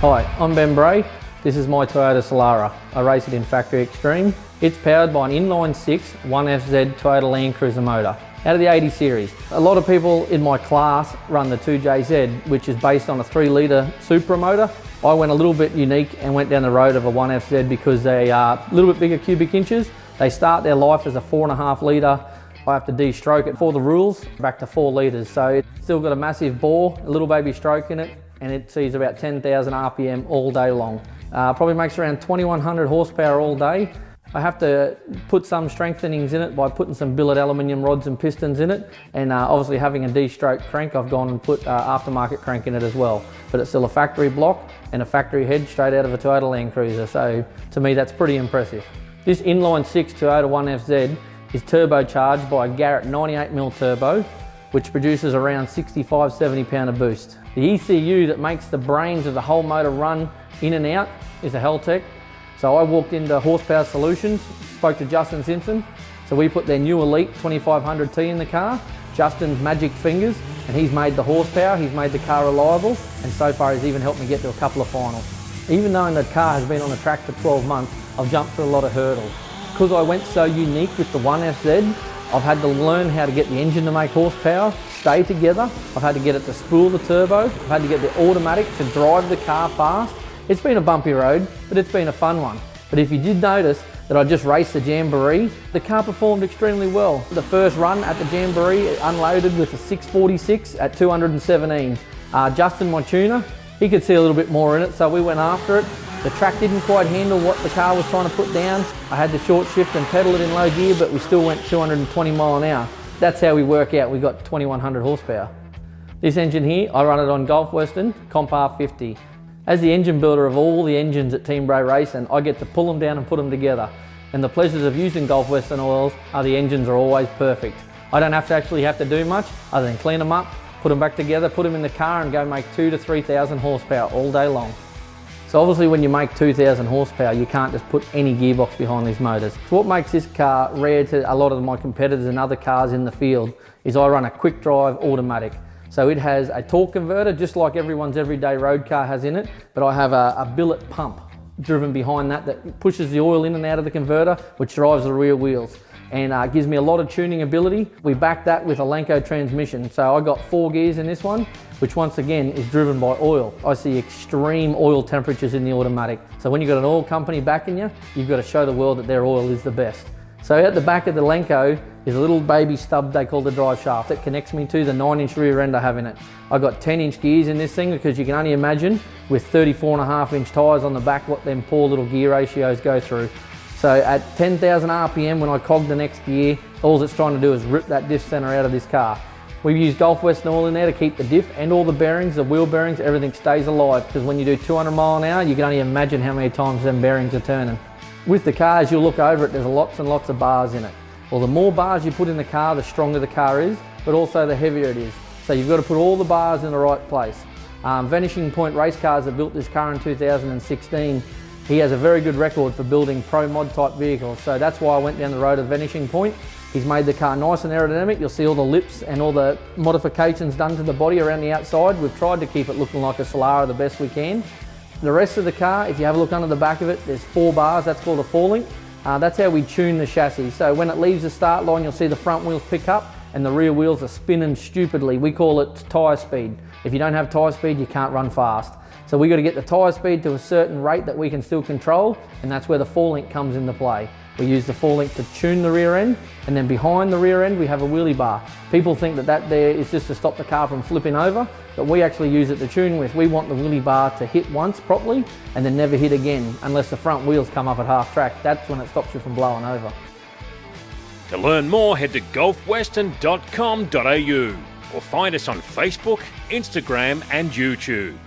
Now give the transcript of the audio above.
Hi, I'm Ben Bray. This is my Toyota Solara. I race it in Factory Xtreme. It's powered by an inline 6 1FZ Toyota Landcruiser motor out of the 80 series. A lot of people in my class run the 2JZ, which is based on a 3 litre Supra motor. I went a little bit unique and went down the road of a 1FZ because they are a little bit bigger cubic inches. They start their life as a 4.5 litre. I have to de-stroke it for the rules back to 4 litres. So it's still got a massive bore, a little baby stroke in it, and it sees about 10,000 RPM all day long. Probably makes around 2100 horsepower all day. I have to put some strengthenings in it by putting some billet aluminium rods and pistons in it, and obviously having a de-stroke crank, I've gone and put aftermarket crank in it as well. But it's still a factory block and a factory head straight out of a Toyota Landcruiser, so to me that's pretty impressive. This inline 6 Toyota 1FZ is turbocharged by a Garrett 98mm turbo, which produces around 65-70 pound of boost. The ECU that makes the brains of the whole motor run in and out is a Heltec. So I walked into Horsepower Solutions, spoke to Justin Simpson. So we put their new Elite 2500T in the car, Justin's magic fingers, and he's made the horsepower, he's made the car reliable, and so far he's even helped me get to a couple of finals. Even though the car has been on the track for 12 months, I've jumped through a lot of hurdles. Because I went so unique with the 1FZ, I've had to learn how to get the engine to make horsepower, stay together. I've had to get it to spool the turbo. I've had to get the automatic to drive the car fast. It's been a bumpy road, but it's been a fun one. But if you did notice that I just raced the Jamboree, the car performed extremely well. The first run at the Jamboree, it unloaded with a 646 at 217. Justin, my tuner, he could see a little bit more in it, so we went after it. The track didn't quite handle what the car was trying to put down. I had to short shift and pedal it in low gear, but we still went 220 mile an hour. That's how we work out we got 2100 horsepower. This engine here, I run it on Gulf Western Comp R50. As the engine builder of all the engines at Team Bray Racing, I get to pull them down and put them together. And the pleasures of using Gulf Western oils are the engines are always perfect. I don't have to do much other than clean them up, put them back together, put them in the car and go make 2,000 to 3,000 horsepower all day long. So obviously when you make 2,000 horsepower, you can't just put any gearbox behind these motors. So what makes this car rare to a lot of my competitors and other cars in the field is I run a quick drive automatic. So it has a torque converter, just like everyone's everyday road car has in it, but I have a billet pump driven behind that pushes the oil in and out of the converter, which drives the rear wheels. And gives me a lot of tuning ability. We back that with a Lenco transmission. So I got 4 gears in this one, which once again is driven by oil. I see extreme oil temperatures in the automatic. So when you've got an oil company backing you, you've got to show the world that their oil is the best. So at the back of the Lenco is a little baby stub they call the drive shaft that connects me to the 9-inch rear end I have in it. I got 10-inch gears in this thing because you can only imagine with 34.5-inch tyres on the back what them poor little gear ratios go through. So at 10,000 RPM, when I cog the next gear, all it's trying to do is rip that diff center out of this car. We've used Gulf Western oil in there to keep the diff and all the bearings, the wheel bearings, everything stays alive, because when you do 200 mile an hour, you can only imagine how many times them bearings are turning. With the car, as you look over it, there's lots and lots of bars in it. Well, the more bars you put in the car, the stronger the car is, but also the heavier it is. So you've got to put all the bars in the right place. Vanishing Point Race Cars that built this car in 2016, he has a very good record for building pro mod type vehicles, so that's why I went down the road of Vanishing Point. He's made the car nice and aerodynamic. You'll see all the lips and all the modifications done to the body around the outside. We've tried to keep it looking like a Solara the best we can. The rest of the car, if you have a look under the back of it, there's 4 bars, that's called a 4-link. That's how we tune the chassis. So when it leaves the start line, you'll see the front wheels pick up and the rear wheels are spinning stupidly. We call it tyre speed. If you don't have tyre speed, you can't run fast. So we got to get the tyre speed to a certain rate that we can still control, and that's where the 4-link comes into play. We use the 4-link to tune the rear end, and then behind the rear end we have a wheelie bar. People think that there is just to stop the car from flipping over, but we actually use it to tune with. We want the wheelie bar to hit once properly and then never hit again unless the front wheels come up at half track. That's when it stops you from blowing over. To learn more, head to golfwestern.com.au or find us on Facebook, Instagram and YouTube.